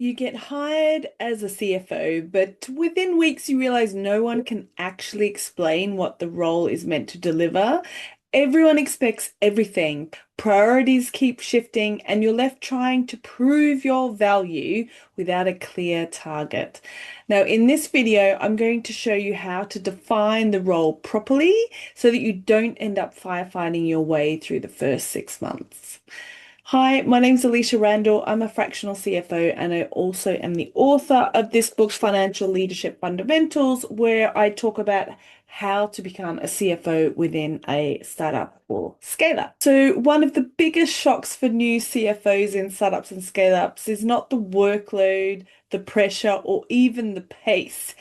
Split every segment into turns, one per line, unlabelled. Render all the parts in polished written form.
You get hired as a CFO, but within weeks you realize no one can actually explain what the role is meant to deliver. Everyone expects everything. Priorities keep shifting, and you're left trying to prove your value without a clear target. Now, in this video, I'm going to show you how to define the role properly so that you don't end up firefighting your way through the first 6 months. Hi, my name's Alysha Randall. I'm a fractional CFO and I also am the author of this book, Financial Leadership Fundamentals, where I talk about how to become a CFO within a startup or scale up. So one of the biggest shocks for new CFOs in startups and scale ups is not the workload, the pressure, or even the pace.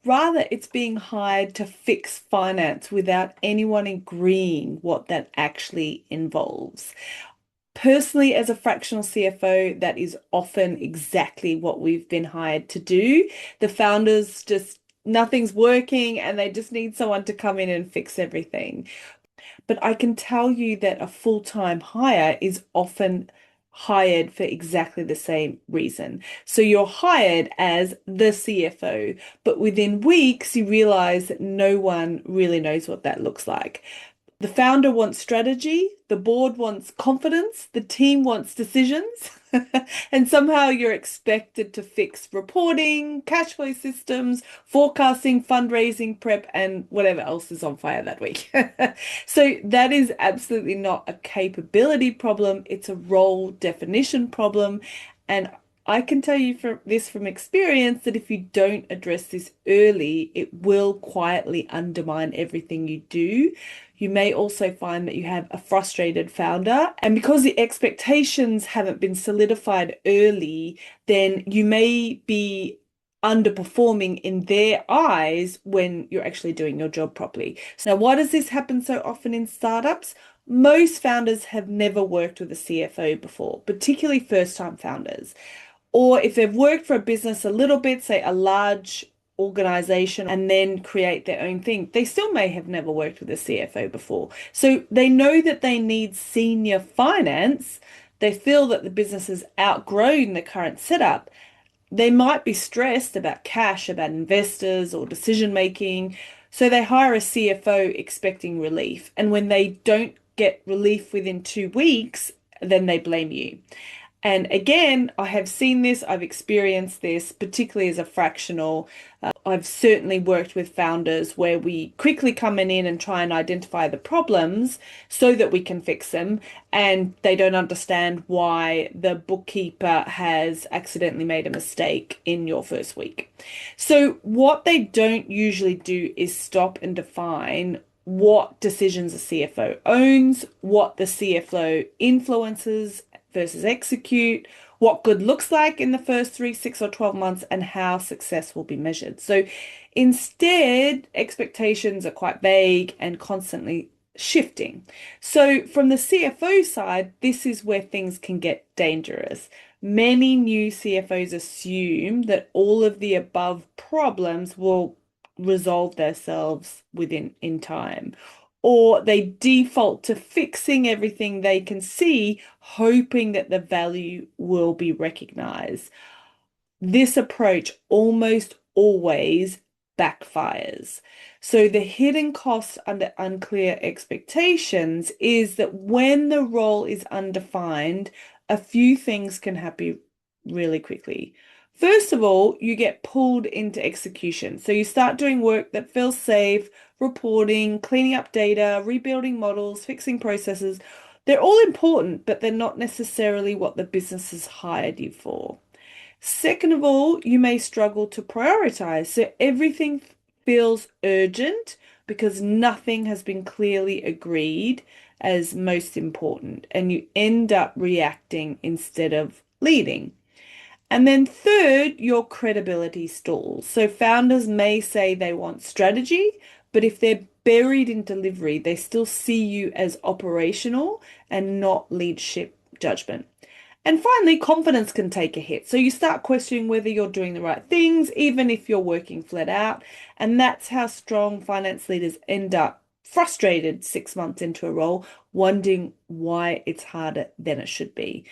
Rather, it's being hired to fix finance without anyone agreeing what that actually involves. Personally, as a fractional CFO, that is often exactly what we've been hired to do. The founders just, nothing's working and they just need someone to come in and fix everything. But I can tell you that a full-time hire is often hired for exactly the same reason. So you're hired as the CFO, but within weeks you realize that no one really knows what that looks like. The founder wants strategy, the board wants confidence, the team wants decisions, and somehow you're expected to fix reporting, cash flow systems, forecasting, fundraising prep, and whatever else is on fire that week. So that is absolutely not a capability problem, it's a role definition problem. And I can tell you from experience that if you don't address this early, it will quietly undermine everything you do. You may also find that you have a frustrated founder, and because the expectations haven't been solidified early, then you may be underperforming in their eyes when you're actually doing your job properly. So now, why does this happen so often in startups? Most founders have never worked with a CFO before, particularly first-time founders. Or if they've worked for a business a little bit, say a large organization, and then create their own thing, they still may have never worked with a CFO before. So they know that they need senior finance. They feel that the business has outgrown the current setup. They might be stressed about cash, about investors or decision making. So they hire a CFO expecting relief. And when they don't get relief within 2 weeks, then they blame you. And again, I have seen this, I've experienced this, particularly as a fractional. I've certainly worked with founders where we quickly come in and try and identify the problems so that we can fix them. And they don't understand why the bookkeeper has accidentally made a mistake in your first week. So what they don't usually do is stop and define what decisions a CFO owns, what the CFO influences versus execute, what good looks like in the first 3, 6, or 12 months, and how success will be measured. So instead, expectations are quite vague and constantly shifting. So from the CFO side, this is where things can get dangerous. Many new CFOs assume that all of the above problems will resolve themselves in time, or they default to fixing everything they can see, hoping that the value will be recognized. This approach almost always backfires. So the hidden cost under unclear expectations is that when the role is undefined, a few things can happen really quickly. First of all, you get pulled into execution. So you start doing work that feels safe, reporting, cleaning up data, rebuilding models, fixing processes. They're all important, but they're not necessarily what the business has hired you for. Second of all, you may struggle to prioritize. So everything feels urgent because nothing has been clearly agreed as most important, and you end up reacting instead of leading. And then third, your credibility stalls. So founders may say they want strategy, but if they're buried in delivery, they still see you as operational and not leadership judgment. And finally, confidence can take a hit. So you start questioning whether you're doing the right things, even if you're working flat out. And that's how strong finance leaders end up frustrated 6 months into a role, wondering why it's harder than it should be.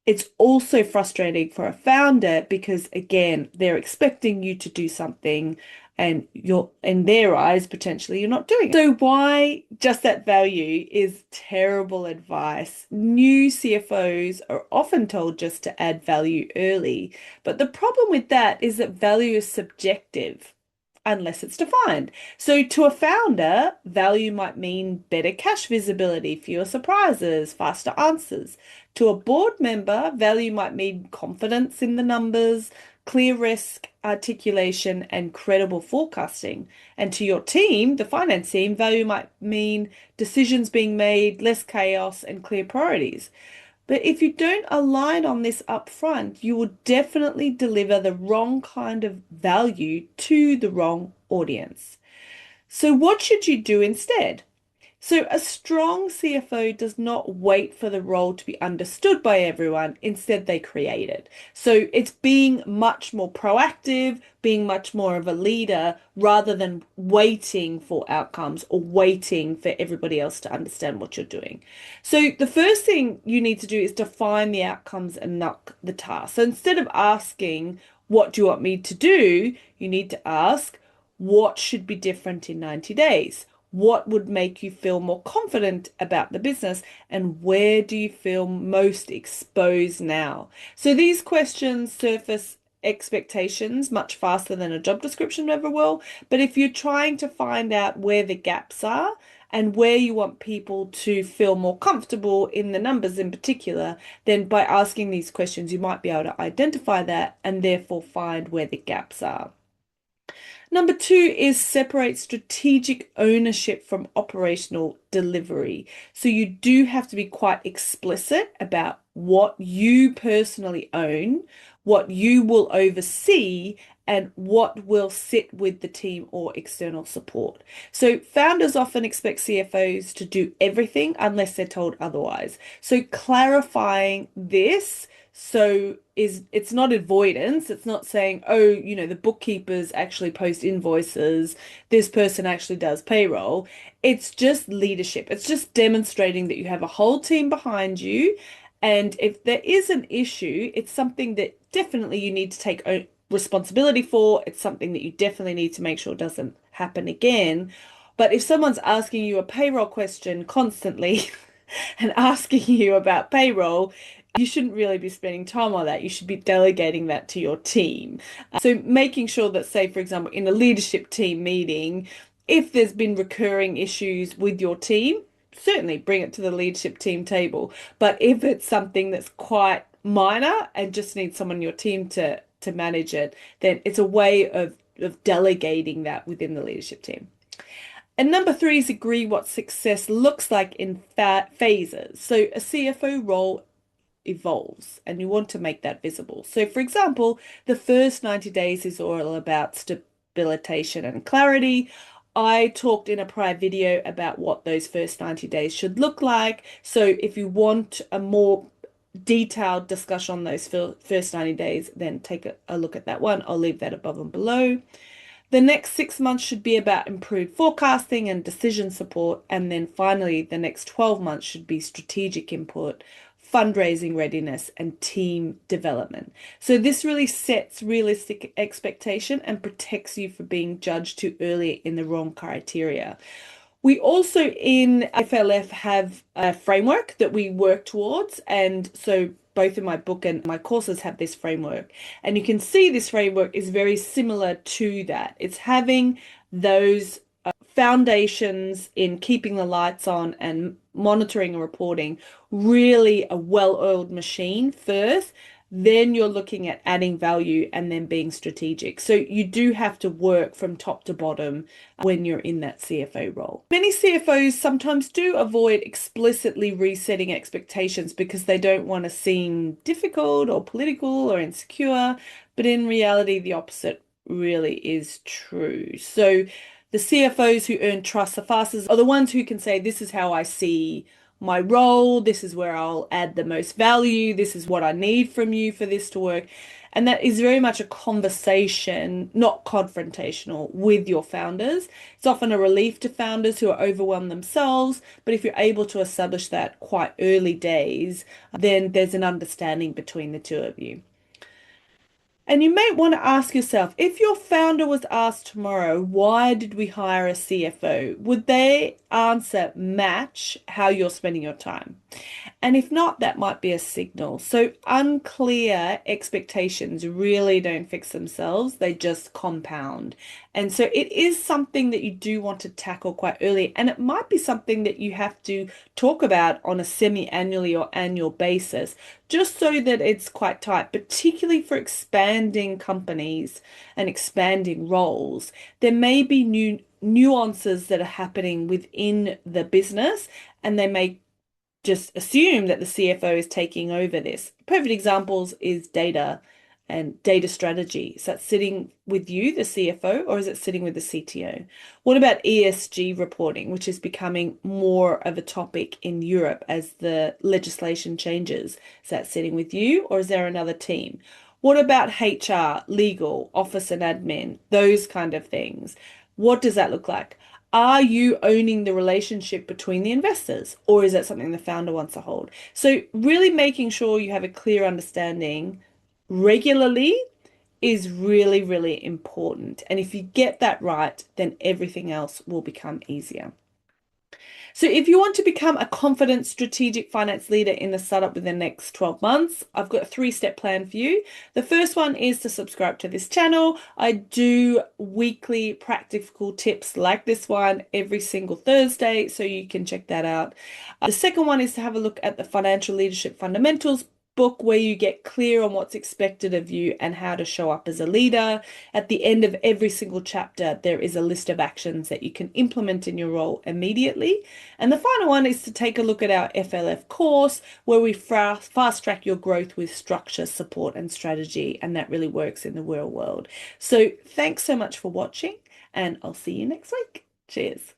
It's also frustrating for a founder because, again, they're expecting you to do something and you're, in their eyes, potentially you're not doing it. So why just that value is terrible advice. New CFOs are often told just to add value early, but the problem with that is that value is subjective unless it's defined. So to a founder, value might mean better cash visibility, fewer surprises, faster answers. To a board member, value might mean confidence in the numbers, clear risk articulation, and credible forecasting. And to your team, the finance team, value might mean decisions being made, less chaos, and clear priorities. But if you don't align on this up front, you will definitely deliver the wrong kind of value to the wrong audience. So what should you do instead? So, a strong CFO does not wait for the role to be understood by everyone. Instead, they create it. So, it's being much more proactive, being much more of a leader rather than waiting for outcomes or waiting for everybody else to understand what you're doing. So, the first thing you need to do is define the outcomes and not the task. So, instead of asking, what do you want me to do? You need to ask, what should be different in 90 days? What would make you feel more confident about the business? And where do you feel most exposed now? So these questions surface expectations much faster than a job description ever will. But if you're trying to find out where the gaps are and where you want people to feel more comfortable in the numbers in particular, then by asking these questions, you might be able to identify that and therefore find where the gaps are. Number two is separate strategic ownership from operational delivery. So you do have to be quite explicit about what you personally own, what you will oversee, and what will sit with the team or external support. So founders often expect CFOs to do everything unless they're told otherwise. So clarifying this it's not avoidance. It's not saying, oh, the bookkeepers actually post invoices. This person actually does payroll. It's just leadership. It's just demonstrating that you have a whole team behind you. And if there is an issue, it's something that definitely you need to take responsibility for. It's something that you definitely need to make sure doesn't happen again. But if someone's asking you a payroll question constantly and asking you about payroll, you shouldn't really be spending time on that. You should be delegating that to your team. So making sure that, say, for example, in a leadership team meeting, if there's been recurring issues with your team, certainly bring it to the leadership team table. But if it's something that's quite minor and just needs someone on your team to manage it, then it's a way of delegating that within the leadership team. And number three is agree what success looks like in phases. So a CFO role evolves and you want to make that visible. So for example, the first 90 days is all about stabilization and clarity. I talked in a prior video about what those first 90 days should look like. So if you want a more detailed discussion on those first 90 days, then take a look at that one. I'll leave that above and below. The next 6 months should be about improved forecasting and decision support. And then finally, the next 12 months should be strategic input, fundraising readiness, and team development. So this really sets realistic expectation and protects you from being judged too early in the wrong criteria. We also in FLF have a framework that we work towards. And so both in my book and my courses have this framework. And you can see this framework is very similar to that. It's having those foundations in keeping the lights on and monitoring and reporting, really a well-oiled machine first. Then you're looking at adding value and then being strategic. So you do have to work from top to bottom when you're in that CFO role. Many CFOs sometimes do avoid explicitly resetting expectations because they don't want to seem difficult or political or insecure, but in reality, the opposite really is true. So the CFOs who earn trust the fastest are the ones who can say, this is how I see my role, this is where I'll add the most value, this is what I need from you for this to work. And that is very much a conversation, not confrontational, with your founders. It's often a relief to founders who are overwhelmed themselves, but if you're able to establish that quite early days, then there's an understanding between the two of you. And you may want to ask yourself, if your founder was asked tomorrow, why did we hire a CFO? Would their answer match how you're spending your time? And if not, that might be a signal. So unclear expectations really don't fix themselves, they just compound. And so it is something that you do want to tackle quite early. And it might be something that you have to talk about on a semi-annually or annual basis, just so that it's quite tight, particularly for expanding companies and expanding roles. There may be new nuances that are happening within the business, and they may just assume that the CFO is taking over this. Perfect examples is data and data strategy. So that's sitting with you, the CFO, or is it sitting with the CTO? What about ESG reporting, which is becoming more of a topic in Europe as the legislation changes? Is that sitting with you, or is there another team? What about HR, legal, office and admin, those kind of things? What does that look like? Are you owning the relationship between the investors, or is that something the founder wants to hold? So, really making sure you have a clear understanding regularly is really, really important. And if you get that right, then everything else will become easier. So if you want to become a confident strategic finance leader in the startup within the next 12 months, I've got a three-step plan for you. The first one is to subscribe to this channel. I do weekly practical tips like this one every single Thursday, so you can check that out. The second one is to have a look at the Financial Leadership Fundamentals book, where you get clear on what's expected of you and how to show up as a leader. At the end of every single chapter, there is a list of actions that you can implement in your role immediately. And the final one is to take a look at our FLF course, where we fast track your growth with structure, support, and strategy. And that really works in the real world. So thanks so much for watching, and I'll see you next week. Cheers.